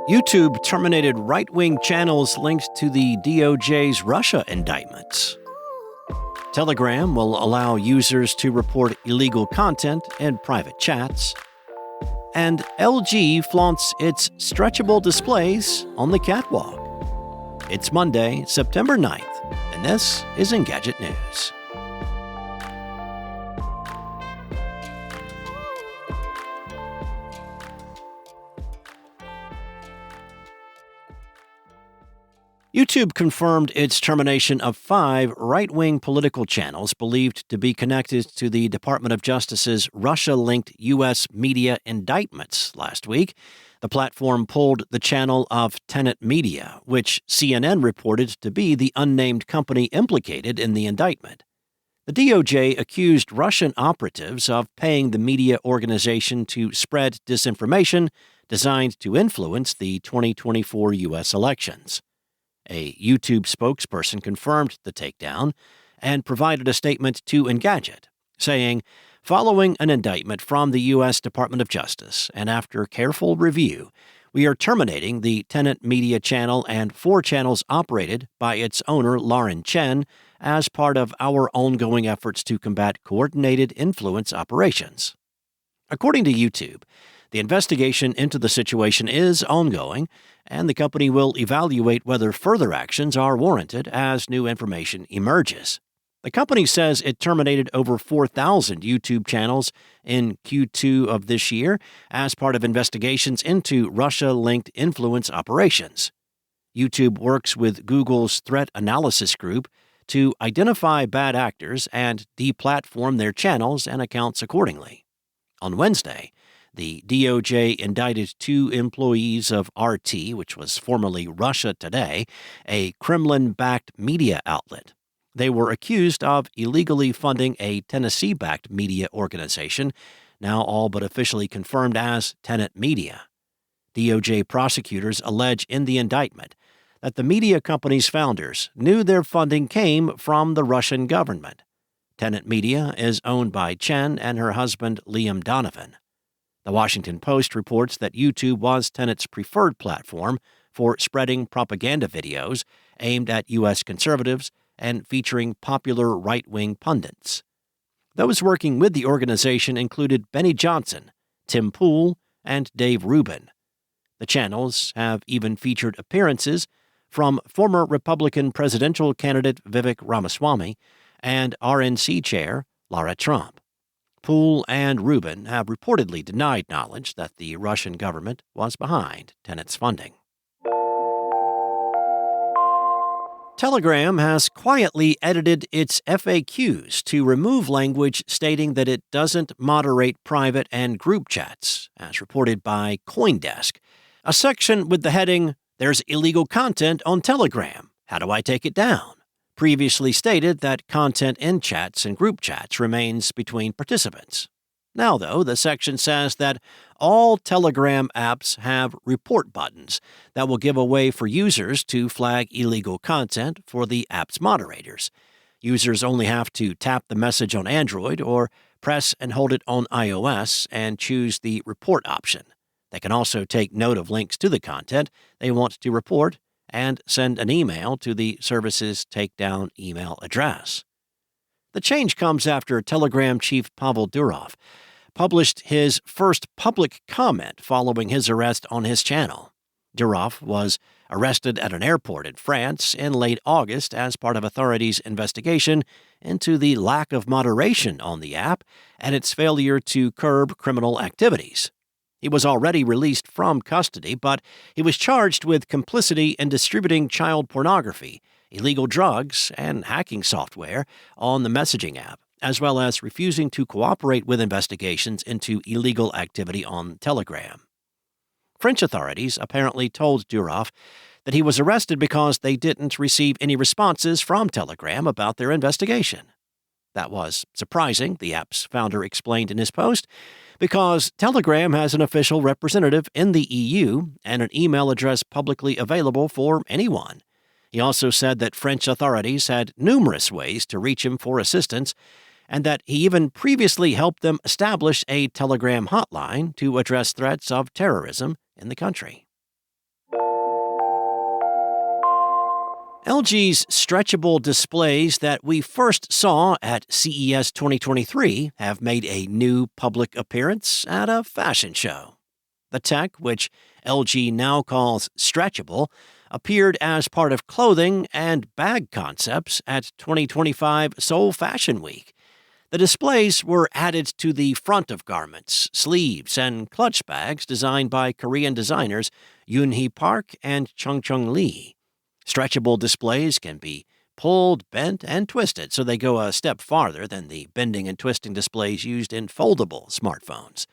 YouTube terminated right-wing channels linked to the DOJ's Russia indictments. Telegram will allow users to report illegal content in private chats. And LG flaunts its stretchable displays on the catwalk. It's Monday, September 9th, and this is Engadget News. YouTube confirmed its termination of 5 right-wing political channels believed to be connected to the Department of Justice's Russia-linked U.S. media indictments last week. The platform pulled the channel of Tenet Media, which CNN reported to be the unnamed company implicated in the indictment. The DOJ accused Russian operatives of paying the media organization to spread disinformation designed to influence the 2024 U.S. elections. A YouTube spokesperson confirmed the takedown and provided a statement to Engadget, saying, "Following an indictment from the U.S. Department of Justice and after careful review, we are terminating the Tenet Media channel and 4 channels operated by its owner Lauren Chen as part of our ongoing efforts to combat coordinated influence operations." According to YouTube, the investigation into the situation is ongoing, and the company will evaluate whether further actions are warranted as new information emerges. The company says it terminated over 4,000 YouTube channels in Q2 of this year as part of investigations into Russia-linked influence operations. YouTube works with Google's Threat Analysis Group to identify bad actors and deplatform their channels and accounts accordingly. On Wednesday, the DOJ indicted 2 employees of RT, which was formerly Russia Today, a Kremlin-backed media outlet. They were accused of illegally funding a Tennessee-backed media organization, now all but officially confirmed as Tenet Media. DOJ prosecutors allege in the indictment that the media company's founders knew their funding came from the Russian government. Tenet Media is owned by Chen and her husband Liam Donovan. The Washington Post reports that YouTube was Tenet's preferred platform for spreading propaganda videos aimed at U.S. conservatives and featuring popular right-wing pundits. Those working with the organization included Benny Johnson, Tim Pool, and Dave Rubin. The channels have even featured appearances from former Republican presidential candidate Vivek Ramaswamy and RNC chair Lara Trump. Poole and Rubin have reportedly denied knowledge that the Russian government was behind Tenet's funding. Telegram has quietly edited its FAQs to remove language stating that it doesn't moderate private and group chats, as reported by CoinDesk. A section with the heading, "There's illegal content on Telegram. How do I take it down?" previously stated that content in chats and group chats remains between participants. Now, though, the section says that all Telegram apps have report buttons that will give a way for users to flag illegal content for the app's moderators. Users only have to tap the message on Android or press and hold it on iOS and choose the report option. They can also take note of links to the content they want to report and send an email to the service's takedown email address. The change comes after Telegram chief Pavel Durov published his first public comment following his arrest on his channel. Durov was arrested at an airport in France in late August as part of authorities' investigation into the lack of moderation on the app and its failure to curb criminal activities. He was already released from custody, but he was charged with complicity in distributing child pornography, illegal drugs, and hacking software on the messaging app, as well as refusing to cooperate with investigations into illegal activity on Telegram. French authorities apparently told Durov that he was arrested because they didn't receive any responses from Telegram about their investigation. That was surprising, the app's founder explained in his post, because Telegram has an official representative in the EU and an email address publicly available for anyone. He also said that French authorities had numerous ways to reach him for assistance, and that he even previously helped them establish a Telegram hotline to address threats of terrorism in the country. LG's stretchable displays that we first saw at CES 2023 have made a new public appearance at a fashion show. The tech, which LG now calls stretchable, appeared as part of clothing and bag concepts at 2025 Seoul Fashion Week. The displays were added to the front of garments, sleeves, and clutch bags designed by Korean designers Yoon-hee Park and Chung-chung Lee. Stretchable displays can be pulled, bent, and twisted, so they go a step farther than the bending and twisting displays used in foldable smartphones.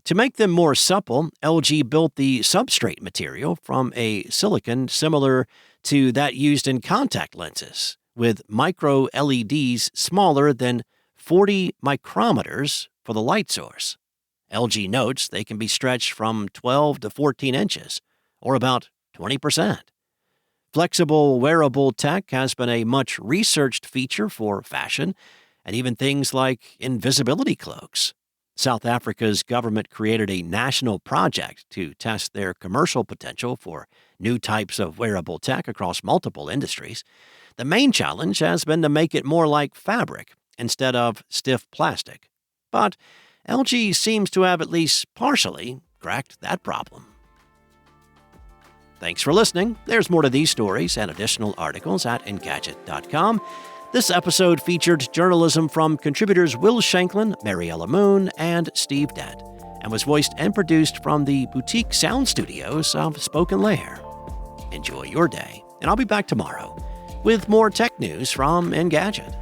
To make them more supple, LG built the substrate material from a silicon similar to that used in contact lenses, with micro LEDs smaller than 40 micrometers for the light source. LG notes they can be stretched from 12 to 14 inches, or about 20%. Flexible wearable tech has been a much researched feature for fashion and even things like invisibility cloaks. South Africa's government created a national project to test their commercial potential for new types of wearable tech across multiple industries. The main challenge has been to make it more like fabric instead of stiff plastic. But LG seems to have at least partially cracked that problem. Thanks for listening. There's more to these stories and additional articles at Engadget.com. This episode featured journalism from contributors Will Shanklin, Mariella Moon, and Steve Dett, and was voiced and produced from the boutique sound studios of Spoken Lair. Enjoy your day, and I'll be back tomorrow with more tech news from Engadget.